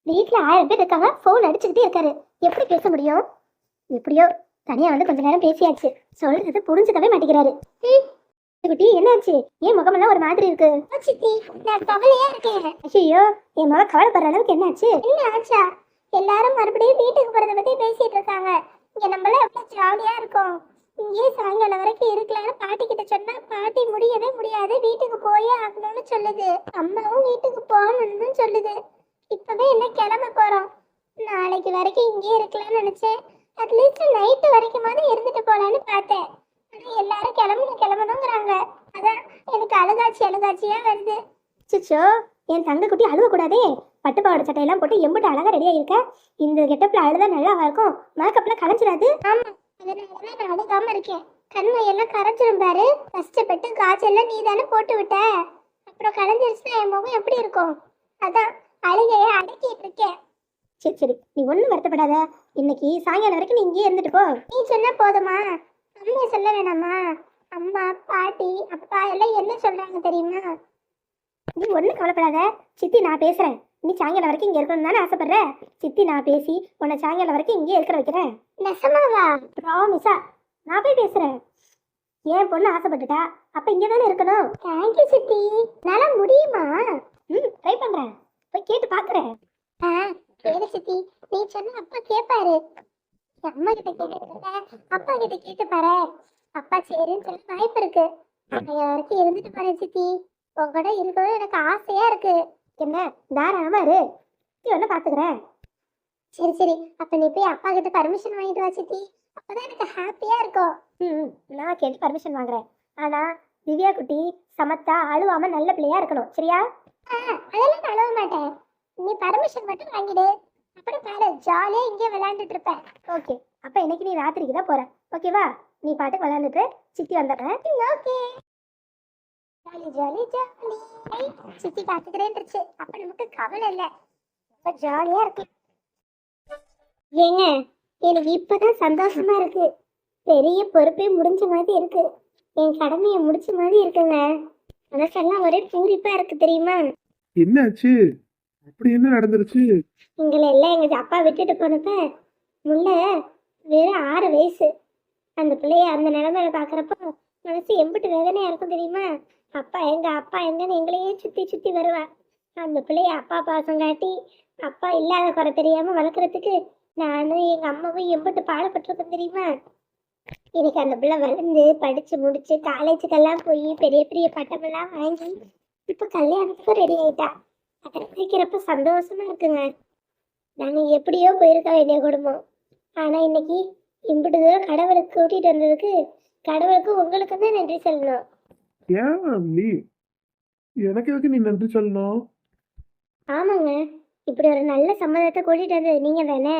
வீட்டுல 1000 பேர் இருக்காங்க, போன் அடிச்சுக்கிட்டே இருக்காரு. எப்படி பேச முடியும்? எப்படியோ தனியா வந்து கொஞ்ச நேரம் பேசியாச்சு. சொல்றது புரிஞ்சுக்கவே மாட்டேங்கிறாரு. குட்டி என்னாச்சு? ஏன் முகமெல்லாம் ஒரு மாதிரி இருக்கு? சித்தி, நான் கவலையா இருக்கேன். ஐயோ, என் மக கவலைப்படுற அளவுக்கு என்னாச்சு? என்ன ஆச்சா? எல்லாரும் மறுபடியும் வீட்டுக்கு போறத பத்தி பேசிட்டு இருக்காங்க. இங்க நம்மள எவ்வளவு ஜாலியா இருக்கோம். இங்கே சாயங்காலம் வரைக்கும் இருக்கலாம்னு பாட்டி கிட்ட சொன்னா பாட்டி முடியவே முடியாது, வீட்டுக்கு போயே ஆகணும்னு சொல்லுது. அம்மாவும் வீட்டுக்கு போகணும்னு சொல்லுது. இப்பவே என்ன கிளம்ப போறோம். நாளைக்கு வரைக்கும் இங்கே இருக்கலாம்னு நினைச்சேன். அட்லீஸ்ட் நைட்டு வரைக்குமாவது இருந்துட்டு போலான்னு பார்த்தேன். ஆனா எல்லாரும் கிளம்பணுங்கிறாங்க. அதான் எனக்கு அழுகாட்சியா வருது. சிச்சோ, என் தங்க குட்டி அழுவ கூடாதே. பட்டுப்பாவோட சட்டையெல்லாம் போட்டு எம்பிட்டு அழகா ரெடியா இருக்க. இந்த கெட்டப்ல அழுதா நல்லாவா இருக்கும்? மேக்கப்ல கலைஞ்சிடாது. ஆமா, அதனாலதான் நான் அழுகாம இருக்கேன். கண்மை எல்லாம் கரைச்சிரும் பாரு. கஷ்டப்பட்டு காய்ச்சல்லாம் நீ தானே போட்டு விட்ட. அப்புறம் கலைஞ்சிருச்சுன்னா என் முகம் எப்படி இருக்கும்? அதான் அழுகைய அடக்கிட்டு இருக்கேன். சரி சரி, நீ ஒன்றும் வருத்தப்படாத. இன்னைக்கு சாயங்காலம் வரைக்கும் நீ இங்கேயே இருந்துட்டு போ. நீ சொன்னா போதுமா? அம்மா சொல்ல வேணாமா? அம்மா, பாட்டி, அப்பா எல்லாம் என்ன சொல்றாங்க தெரியுமா? நீ ஒன்றும் கவலைப்படாத. சித்தி நான் பேசுறேன். நீ சாயங்காலம் வரைக்கும் இங்கே இருக்கணும்னு தானே ஆசைப்படுற? சித்தி நான் பேசி உன்னை சாயங்காலம் வரைக்கும் இங்கேயே இருக்கிற வைக்கிறேன். நெசமாவா? ப்ராமிஸா நான் போய் பேசுறேன். ஏன் பொண்ணு ஆசைப்பட்டுட்டா, அப்ப இங்கே தானே இருக்கணும். தேங்க்யூ சித்தி. நல்ல முடியுமா? ட்ரை பண்றேன். போய் கேட்டு பாக்குறேன். சரி சித்தி, நீ சொன்ன அப்பா கேட்பாரு. அம்மா கிட்ட கேட்டுருக்க, அப்பா கிட்ட கேட்டு பாரு. அப்பா சரின்னு சொல்ல வாய்ப்பு இருக்கு. வரைக்கும் இருந்துட்டு பாரு சித்தி. உங்ககிட்ட இருக்கணும் எனக்கு ஆசையா இருக்கு. என்ன தாராளமா இரு, ஒன்னு பாத்துக்கிறேன். சரி சரி, அப்ப நீ போய் அப்பா கிட்ட பர்மிஷன் வாங்கிட்டு வா சித்தி. அப்பதான் எனக்கு ஹாப்பியா இருக்கும். நான் கேட்டு பர்மிஷன் வாங்குறேன். ஆனா திவ்யா குட்டி சமத்தா அழுவாம நல்ல பிள்ளையா இருக்கணும், சரியா? அதெல்லாம் நான் அழுவ மாட்டேன். நீ பர்மிஷன் மட்டும் வாங்கிடு. அப்புறம் பாரு, ஜாலியா இங்கே விளையாண்டுட்டு இருப்பேன். ஓகே, அப்ப இன்னைக்கு நீ ராத்திரிக்கு தான் போற. ஓகேவா? நீ பாட்டுக்கு விளையாண்டுட்டு சித்தி வந்துடுறேன். Okay, jolly jolly jolly. சித்தி பாத்துக்கிறேன்னுச்சு. அப்ப நமக்கு கவலை இல்லை. ரொம்ப ஜாலியா இருக்கு. ஏங்க, எனக்கு இப்பதான் சந்தோஷமா இருக்கு. பெரிய பொறுப்பே முடிஞ்ச மாதிரி இருக்கு. என் கடமையை முடிச்ச மாதிரி இருக்குங்க. மனசெல்லாம் ஒரே பூரிப்பா இருக்கு தெரியுமா? என்னாச்சு? அப்படி என்ன நடந்துருச்சு? எங்களை எல்லாம் எங்க அப்பா விட்டுட்டு போனப்ப முல்ல வெறும் 6 வயசு. அந்த பிள்ளைய அந்த நிலைமையில பாக்குறப்ப மனசு எம்பிட்டு வேதனையா இருக்கும் தெரியுமா? அப்பா எங்கன்னு எங்களையே சுத்தி சுத்தி வருவா. அந்த பிள்ளைய அப்பா பாசம் காட்டி அப்பா இல்லாத குறை தெரியாம வளர்க்குறதுக்கு நானும் எங்க அம்மாவும் எம்பிட்டு பாடுபட்டிருக்கோம் தெரியுமா? எனக்கு அந்த பிள்ளை வளர்ந்து படிச்சு முடிச்சு காலேஜுக்கெல்லாம் போய் பெரிய பெரிய பட்டமெல்லாம் வாங்கி இப்ப கல்யாணத்துக்கும் ரெடி ஆயிட்டா. அதை நினைக்கிறப்ப சந்தோஷமா இருக்குங்க. நாங்க எப்படியோ போயிருக்க வேண்டிய குடும்பம். ஆனா இன்னைக்கு இம்பிட்டு தூரம் கடவுளுக்கு கூட்டிட்டு வந்ததுக்கு கடவுளுக்கு உங்களுக்கு தான் நன்றி சொல்லணும். ஏன் நீ எனக்கு எதுக்கு நீ நன்றி சொல்லணும்? ஆமாங்க, இப்படி ஒரு நல்ல சம்மதத்தை கூட்டிட்டு வந்தது நீங்க தானே.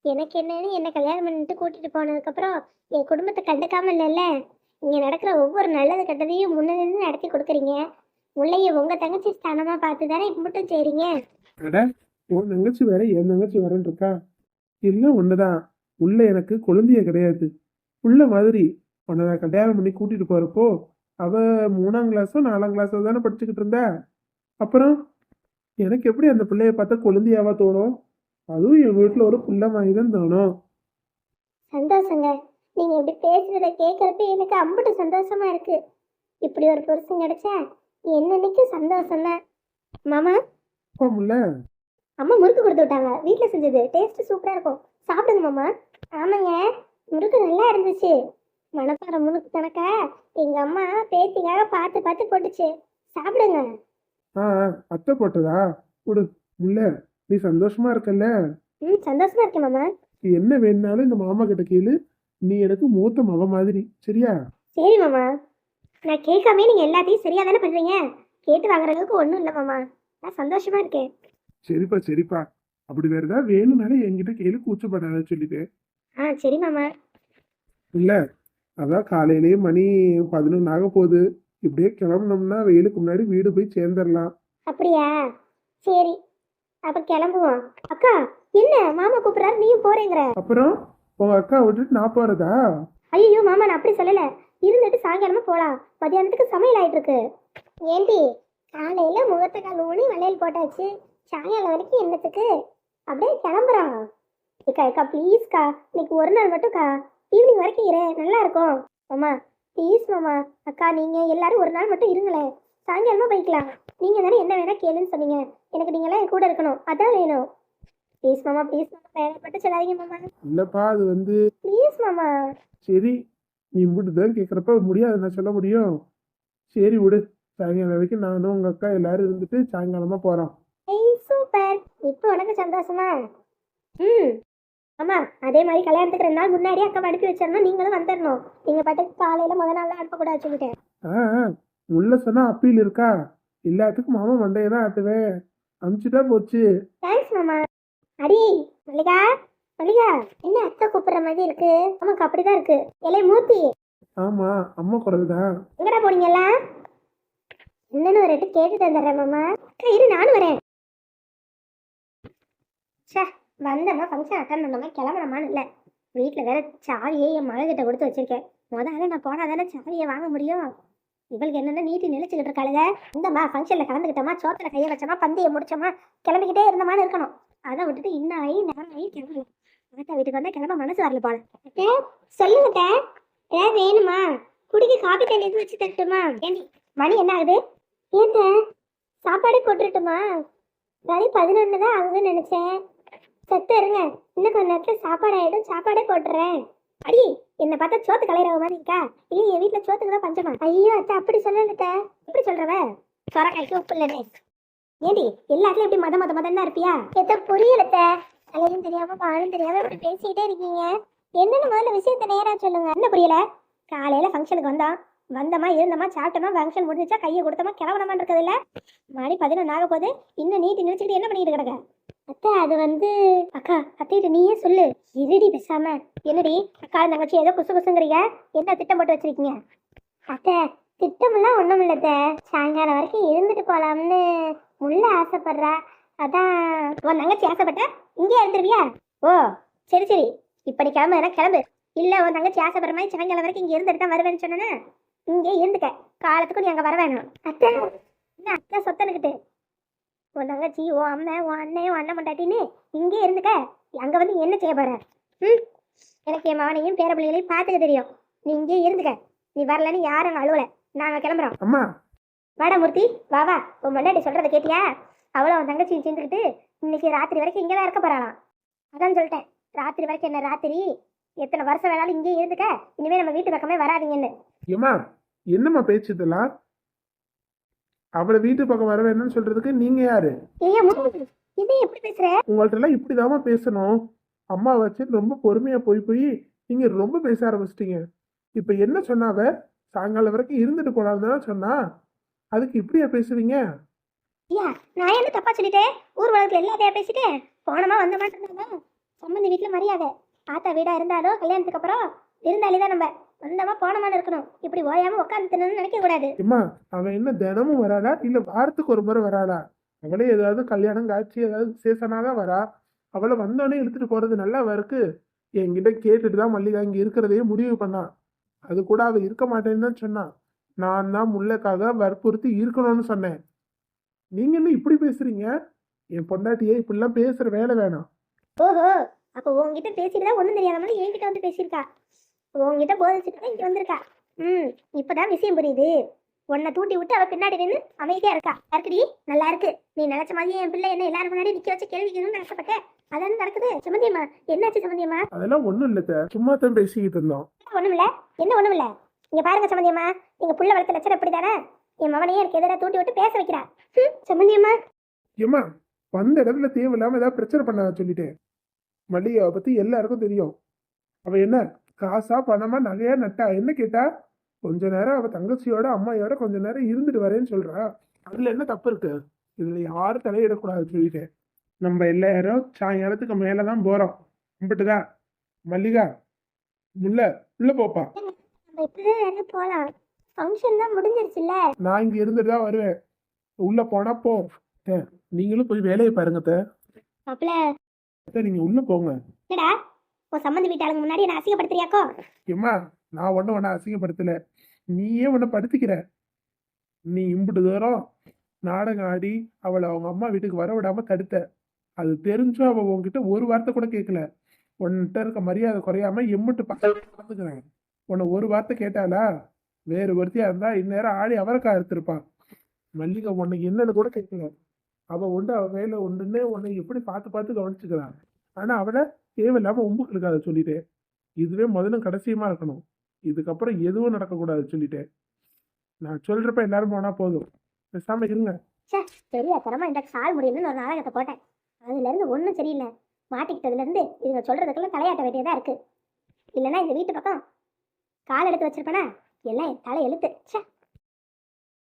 எனக்கு என்னன்னு என்ன கல்யாணம் பண்ணிட்டு கூட்டிட்டு போனதுக்கப்புறம் என் குடும்பத்தை கண்டுக்காம இல்லைல்ல. இங்க நடக்கிற ஒவ்வொரு நல்லது கெட்டதையும் முன்னிருந்து நடத்தி கொடுக்குறீங்க. முல்லைய உங்க தங்கச்சி ஸ்தானமா பார்த்து தானே இப்ப மட்டும் செய்றீங்க. அட, உன் தங்கச்சி வேற என் தங்கச்சி வரேன் இருக்கா? எல்லாம் ஒண்ணுதான். உள்ள எனக்கு குழந்தைய கிடையாது, உள்ள மாதிரி. உன்னை நான் கல்யாணம் பண்ணி கூட்டிட்டு போறப்போ அவ 3ஆம் கிளாஸோ 4ஆம் கிளாஸோ தானே படிச்சுக்கிட்டு இருந்தா. அப்புறம் எனக்கு எப்படி அந்த பிள்ளைய பார்த்தா குழந்தையாவா தோணும்? அதுவும் என் வீட்டுல ஒரு பிள்ளை மாதிரி தான் தோணும். சந்தோஷங்க, நீங்க இப்படி பேசுறத கேட்கறப்ப எனக்கு அம்புட்டு சந்தோஷமா இருக்கு. இப்படி ஒரு புருஷன் கிடைச்சா என்னன்னைக்கு சந்தோஷம் தான். மாமா, அப்பமுல்ல அம்மா முறுக்கு கொடுத்து விட்டாங்க. வீட்டில் செஞ்சது டேஸ்ட் சூப்பரா இருக்கும். சாப்பிடுங்க மாமா. ஆமாங்க, முறுக்கு நல்லா இருந்துச்சு. மணப்பாறை முறுக்கு கணக்கா எங்க அம்மா பேத்திக்காக பார்த்து பார்த்து போட்டுச்சு. சாப்பிடுங்க. ஆ அத்தை போட்டதா? கொடு. முல்ல, நீ சந்தோஷமா இருக்கல்ல? சந்தோஷமா இருக்கேன் மாமா. என்ன வேணுனாலும் இந்த மாமா கிட்ட கேளு. நீ எனக்கு மூத்த மவ மாதிரி, சரியா? சரி மாமா, நான் கேட்காமே நீங்க எல்லாத்தையும் சரியா தானே பண்றீங்க. கேட்டு வாங்குறதுக்கு ஒன்றும் இல்லை மாமா. நான் சந்தோஷமா இருக்கேன். சரிப்பா சரிப்பா. அப்படி வேற ஏதாவது வேணும்னாலும் என்கிட்ட கேளு, கூச்சப்படாத சொல்லிட்டேன். சரி மாமா. இல்ல, அதான் காலையிலேயே மணி 11 ஆக போகுது. இப்படியே கிளம்புனோம்னா வெயிலுக்கு முன்னாடி வீடு போய் சேர்ந்துடலாம். அப்படியா? சரி, அப்ப கிளம்புவோம். அக்கா, என்ன மாமா கூப்பிடுறாரு நீயும் போறேங்கிற? அப்புறம் உங்க அக்கா விட்டுட்டு நான் போறதா? ஐயோ மாமா, நான் அப்படி சொல்லல. இருந்துட்டு சாயங்காலமா போலாம். மதியானத்துக்கு சமையல் ஆயிட்டு இருக்கு. ஏண்டி, காலையில முகத்தை கழுவுனி வளையல் போட்டாச்சு. சாயங்காலம் வரைக்கும் என்னத்துக்கு அப்படியே கிளம்புறான். ஏக்கா ஏக்கா ப்ளீஸ்க்கா, இன்னைக்கு ஒரு நாள் மட்டும்க்கா, ஈவினிங் வரைக்கும் இரு, நல்லா இருக்கும். மாமா ப்ளீஸ் மாமா. அக்கா நீங்க எல்லாரும் ஒரு நாள் மட்டும் இருங்களேன், சாயங்காலமா போய்க்கலாம். நீங்க தானே என்ன வேணா கேளுன்னு சொன்னீங்க, எனக்கு நீங்களாம் என் கூட இருக்கணும், அதான் வேணும். ப்ளீஸ் மாமா ப்ளீஸ் மாமா, வேலைப்பட்டு சொல்லாதீங்க மாமா. இல்லப்பா அது வந்து ப்ளீஸ் மாமா. சரி, நீ இப்படிதான் கேட்குறப்ப முடியாது நான் சொல்ல முடியும். சரி விடு, சாயங்காலம் வரைக்கும் நானும் உங்க அக்கா எல்லாரும் இருந்துட்டு சாயங்காலமா போறோம். ஏய் சூப்பர், இப்போ உனக்கு சந்தோஷமா? ம். ஆமா, அதே மாதிரி கல்யாணத்துக்கு 2 நாள் முன்னாடியே அக்கா அனுப்பி வச்சிடணும், நீங்களும் வந்துடணும். நீங்க பாட்டுக்கு காலையில முத நாள் அனுப்பக்கூடாது சொல்லிட்டேன். ஆ உள்ள சொன்னா அப்பீல் இருக்கா? எல்லாத்துக்கும் மாமா மண்டையை தான் ஆட்டுவேன். அனுப்பிச்சுட்டா போச்சு. தேங்க்ஸ் மாமா. அடி மல்லிகா, மல்லிகா என்ன அக்கா கூப்பிடுற மாதிரி இருக்கு? ஆமாக்கா அப்படிதான் இருக்கு. இலை மூர்த்தி, ஆமா, அம்மா குரல் தான். எங்கடா போனீங்கல்ல? என்னன்னு ஒரு எட்டு கேட்டுட்டு வந்துடுறேன் மாமா. அக்கா இரு நானும் வரேன். சே, வந்தம்மா ஃபங்க்ஷன் அட்டன் பண்ணாம கிளம்பணுமான்னு இல்லை. வீட்டில் வேற சாவியை என் மகக்கிட்ட கொடுத்து வச்சிருக்கேன். முதல்ல நான் போனால் தானே சாவியை வாங்க முடியும். இவளுக்கு என்னென்ன நீட்டி நினைச்சுக்கிட்டு இருக்காளுங்க. இந்தம்மா ஃபங்க்ஷனில் கலந்துக்கிட்டோமா, சோத்தில் கையை வச்சோமா, பந்தியை முடிச்சோமா, கிளம்பிக்கிட்டே இருந்தமான்னு இருக்கணும். அதை விட்டுட்டு இன்னும் ஆகி நேரம் ஆகி கிளம்பு. ஆத்தா வீட்டுக்கு வந்தால் கிளம்ப மனசு வரல போல. சொல்லுங்க, ஏன் வேணுமா? குடிக்க காபி தண்ணி எதுவும் வச்சு தட்டுமா? ஏண்டி மணி என்ன ஆகுது? ஏத்த சாப்பாடு போட்டுட்டுமா? மணி 11 தான் ஆகுதுன்னு நினைச்சேன். சத்து இருங்க, இன்னும் கொஞ்ச நேரத்தில் சாப்பாடு ஆயிடும், சாப்பாடே போட்டுறேன். அடி என்ன பார்த்தா சோத்து கலையிற மாதிரி இருக்கா? இல்லை என் வீட்டில் சோத்துக்கு தான் பஞ்சமா? ஐயோ அத்தை அப்படி சொல்லலத்த. எப்படி சொல்றவ? சொரக்காய்க்கு உப்பு இல்லைன்னு. ஏண்டி எல்லாத்துலயும் எப்படி மதம் தான் இருப்பியா? எத்த புரியலத்த. அலையும் தெரியாம பாலும் தெரியாம இப்படி பேசிக்கிட்டே இருக்கீங்க. என்னன்னு முதல்ல விஷயத்த நேரா சொல்லுங்க. என்ன புரியல? காலையில ஃபங்க்ஷனுக்கு வந்தோமா இருந்தோமா சாப்பிட்டோமா, ஃபங்க்ஷன் முடிஞ்சிச்சா கையை கொடுத்தோமா கிளம்பணுமான்னு இருக்கிறது இல்லை. மணி 11 ஆக போகுது, இன்னும் நீட்டி நினைச்சுக்கிட்டு என்ன பண்ணிட்டு கிடக்க? அத்தை அது வந்து அக்கா, அத்தைகிட்ட நீயே சொல்லு. இருடி பேசாம. என்னடி அக்கா தங்கச்சி ஏதோ குசு குசுங்கிறீங்க, என்ன திட்டம் போட்டு வச்சிருக்கீங்க? அத்தை திட்டமெல்லாம் ஒன்றும் இல்லத்த, சாயங்காலம் வரைக்கும் இருந்துட்டு போகலாம்னு முள்ள ஆசைப்படுறா, அதான். உன் தங்கச்சி ஆசைப்பட்ட இங்கே இருந்துருவியா? ஓ சரி சரி, இப்படி கிளம்புனா கிளம்பு. இல்லை உன் தங்கச்சி ஆசைப்படுற மாதிரி சாயங்காலம் வரைக்கும் இங்கே இருந்துட்டு தான் வருவேன்னு சொன்னேன்னா இங்கே இருந்துக்க. காலத்துக்கும் நீ அங்கே வர வேணும். அத்தை என்ன அத்தை சொத்தனுக்கிட்டு? உன் தங்கச்சி உன் அம்மா உன் அண்ணன் உன் அண்ணன் பொண்டாட்டின்னு இங்கே இருந்துக்க. அங்கே வந்து என்ன செய்ய போற? எனக்கு என் மகனையும் பேர பிள்ளைகளையும் பார்த்துக்க தெரியும். நீ இங்கே இருந்துக்க. நீ வரலன்னு யாரும் அங்கே அழுவலை. நாங்கள் கிளம்புறோம். அம்மா வாடா மூர்த்தி, வா வா. உன் பொண்டாட்டி சொல்கிறத கேட்டியா? அவளை உன் தங்கச்சியும் சேர்ந்துக்கிட்டு இன்னைக்கு ராத்திரி வரைக்கும் இங்கே தான் இருக்க போகிறாளாம். அதான் சொல்லிட்டேன், ராத்திரி வரைக்கும் என்ன ராத்திரி, எத்தனை வருஷம் வேணாலும் இங்கே இருந்துக்க, இனிமேல் நம்ம வீட்டு பக்கமே வராதிங்கன்னு. ஏம்மா என்னம்மா பேச்சு இதெல்லாம்? அவளை வீட்டு பக்கம் வர வேணும்னு சொல்றதுக்கு நீங்க யாரு? ஏய்யா மூர்த்தி, இது எப்படி பேசுற? உங்கள்ட்ட எல்லாம் இப்படிதாம்மா பேசணும். அம்மா வச்சு ரொம்ப பொறுமையா போய் நீங்க ரொம்ப பேச ஆரம்பிச்சிட்டீங்க. இப்ப என்ன சொன்னாவ? சாயங்காலம் வரைக்கும் இருந்துட்டு போலான்னு தான் சொன்னா, அதுக்கு இப்படியா பேசுவீங்க? ஐயா நான் என்ன தப்பா சொல்லிட்டேன்? ஊர் உலகத்துல எல்லாத்தையும் பேசிட்டேன். போனமா வந்த மாட்டேன் இருந்தாலும் சம்பந்தி வீட்டுல மரியாதை. ஆத்தா வீடா இருந்தாலும் கல்யாணத்துக்கு அப்புறம் விருந்தாளி தான் நம்ம. வந்தமா போனமான்னு இருக்கணும். இப்படி ஓயாம உட்காந்து தின்னு நினைக்க கூடாது. அம்மா அவன் என்ன தினமும் வராளா இல்ல வாரத்துக்கு ஒரு முறை வராளா? அவளே ஏதாவது கல்யாணம் காட்சி ஏதாவது விசேஷனாதான் வரா. அவளை வந்தோடனே இழுத்துட்டு போறது நல்லாவா இருக்கு? என்கிட்ட கேட்டுட்டு தான் மல்லிகா இங்க இருக்கிறதையே முடிவு பண்ணான். அது கூட அவ இருக்க மாட்டேன்னு தான் சொன்னான். நான் தான் முல்லைக்காக வற்புறுத்தி இருக்கணும்னு சொன்னேன். நீங்க என்ன இப்படி பேசுறீங்க? என் பொண்டாட்டியே இப்படிலாம் பேசுற வேலை வேணாம். ஓஹோ, அப்ப உங்ககிட்ட பேசிட்டு தான் ஒண்ணும் தெரியாத மாதிரி என்கிட்ட வந்து பேசியிருக்கா. உங்ககிட்ட போதிச்சுட்டு தான் இங்க வந்திருக்கா. இப்பதான் விஷயம் புரியுது. உன்னை தூண்டி விட்டு அவ பின்னாடி நின்று அமைதியா இருக்கா. இருக்குடி நல்லா இருக்கு. நீ நினைச்ச மாதிரியே என் பிள்ளை என்ன எல்லாரும் முன்னாடி நிக்க வச்சு கேள்வி கேட்கணும்னு ஆசைப்பட்டேன். அதான் நடக்குது. சம்மந்தியம்மா என்னாச்சு சம்மந்தியம்மா? அதெல்லாம் ஒண்ணும் இல்ல, சும்மா தான் பேசிக்கிட்டு இருந்தோம். ஒண்ணுமில்ல, என்ன ஒண்ணுமில்ல. இங்க பாருங்க சம்மந்தியம்மா, நீங்க புள்ள வளர்த்த லட்சணம் எப்படிதானே என் மகனையே எனக்கு எதிராக தூண்டி விட்டு பேச வைக்கிறா. சம்மந்தியம்மா ஏம்மா வந்த இடத்துல தேவையில்லாம ஏதாவது பிரச்சனை பண்ண சொல்லிட்டேன். மல்லிகாவை பத்தி எல்லாருக்கும் தெரியும். அவ என்ன காசா பணமா நகையா நட்டா என்ன கேட்டா? கொஞ்ச நேரம் அவ தங்கச்சியோட அம்மாயோட கொஞ்ச நேரம் இருந்துட்டு வரேன்னு சொல்றா. அதுல என்ன தப்பு இருக்கு? இதுல யாரும் தலையிடக்கூடாது சொல்லிட்டேன். நம்ம எல்லாரும் சாயங்காலத்துக்கு மேலதான் போறோம். கும்பிட்டுதான் மல்லிகா முல்ல உள்ள போப்பா. நம்ம இப்படிதான் போலாம். ஃபங்க்ஷன் தான் முடிஞ்சிருச்சுல்ல. நான் இங்க இருந்துட்டு தான் வருவேன். உள்ள போனா போ. நீங்களும் போய் வேலையை பாருங்க. மாப்பிள்ள நீங்க உள்ள போங்க. என்னடா உன் சம்மந்தி வீட்டாளுங்க முன்னாடி என்ன அசிங்கப்படுத்துறியாக்கோ? ஏம்மா நான் ஒன்னும் அசிங்கப்படுத்தல. நீயே உன்னை படுத்திக்கிற. நீ இம்புட்டு தூரம் நாடகம் ஆடி அவளை அவங்க அம்மா வீட்டுக்கு வர விடாம தடுத்த. அது தெரிஞ்சும் அவ உன்கிட்ட ஒரு வார்த்தை கூட கேட்கல. உன்கிட்ட இருக்க மரியாதை குறையாம எம்முட்டு பார்த்துக்கிறேன். உன்னை ஒரு வார்த்தை கேட்டாளா? வேறு ஒருத்தியா இருந்தா இந்நேரம் ஆடி அவரைக்கா எடுத்திருப்பான். மல்லிகை உன்னை என்னன்னு கூட கேட்கல. அவ உண்டு அவ வேலை உண்டுன்னு உன்னை எப்படி பார்த்து பார்த்து கவனிச்சுக்கிறான். ஆனா அவளை தேவையில்லாம உம்புக்கு இருக்காத சொல்லிட்டேன். இதுவே முதலும் கடைசியமா இருக்கணும். இதுக்கப்புறம் எதுவும் நடக்கக்கூடாது சொல்லிட்டேன். நான் சொல்றப்ப எல்லாரும் போனா போதும். பேசாம இருங்க. ச்சே, பெரிய தரமா இந்த சால் முடியலன்னு ஒரு நாடகத்தை போட்டேன். அதுல இருந்து ஒன்றும் சரியில்லை. மாட்டிக்கிட்டதுல இருந்து இதுங்க சொல்றதுக்கெல்லாம் தலையாட்ட வேண்டியதா இருக்கு. இல்லைன்னா இந்த வீட்டு பக்கம் கால் எடுத்து வச்சிருப்பேனா எல்லாம் என் தலை எழுத்து. ச்சே.